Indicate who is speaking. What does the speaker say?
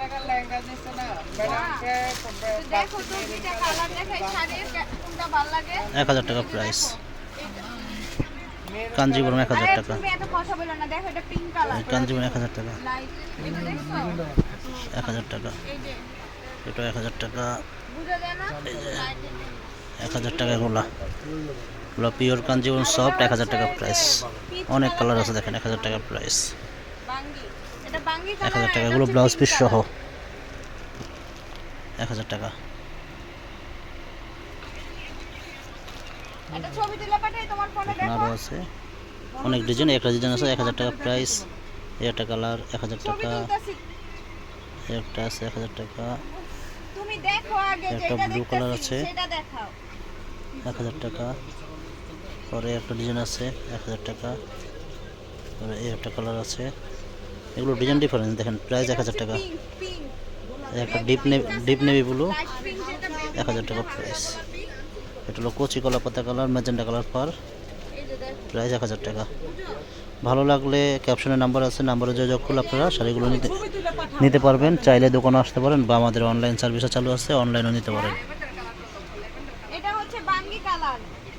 Speaker 1: টাকার লেহেঙ্গা নিছে না ম্যাডামকে
Speaker 2: দেখো তো দুইটা কালার দেখাই শাড়ির কোনটা ভালো লাগে
Speaker 3: 1000 টাকা প্রাইস। কাঞ্জিবরম 1000 টাকা।
Speaker 2: তুমি এত কথা বলো না, দেখো এটা পিঙ্ক কালার।
Speaker 3: কাঞ্জিবরম 1000 টাকা।
Speaker 2: লাইট এটা দেখছো
Speaker 3: 1000 টাকা।
Speaker 2: এই যে
Speaker 3: এটা 1000 টাকা।
Speaker 2: বুঝা যায় না লাইট
Speaker 3: 1000 টাকা এগুলো পিওর কাঞ্জিবরম সফট 1000 টাকা প্রাইস। অনেক কালার আছে দেখেন 1000 টাকা প্রাইস।
Speaker 2: বাঙ্গি এটা বাঙ্গি
Speaker 3: 1000 টাকা এগুলো ব্লাউজ পিস সহ 1000 টাকা।
Speaker 2: এটা ছবি তুলে পাঠাই তোমার ফোনে দেখো।
Speaker 3: আরও আছে অনেক ডিজাইন, একটা ডিজাইন আছে 1000 টাকা প্রাইস। এটা কালার 1000
Speaker 2: ছবি
Speaker 3: টাকা।
Speaker 2: তুলতাছি
Speaker 3: একটা আছে 1000 টাকা।
Speaker 2: তুমি দেখো আগে
Speaker 3: একটা
Speaker 2: যেটা
Speaker 3: ব্লু কালার
Speaker 2: দেখতেছি
Speaker 3: আছে
Speaker 2: সেটা দেখাও।
Speaker 3: 1000 টাকা। পরে একটা ডিজাইন আছে 1000 টাকা। পরে এই একটা কালার আছে, এগুলো ডিজাইন ডিফারেন্স দেখেন প্রাইস 1000 টাকা।
Speaker 2: পিঙ্ক পিঙ্ক
Speaker 3: একটা deep navy blue
Speaker 2: light pink যেটা বেবি
Speaker 3: 1000 টাকা প্রাইস। এটা হলো কচি কলা পাতা কালার, ম্যাজেন্টা কালার পার,
Speaker 2: এই যে দেখো
Speaker 3: প্রাইস 1000 টাকা। ভালো লাগলে ক্যাপশনে নাম্বার আছে, নাম্বারে যোগাযোগ করলে আপনারা শাড়িগুলো নিতে পারবেন। চাইলে দোকানে আসতে পারেন বা আমাদের অনলাইন সার্ভিসও চালু আছে, অনলাইনেও নিতে পারেন।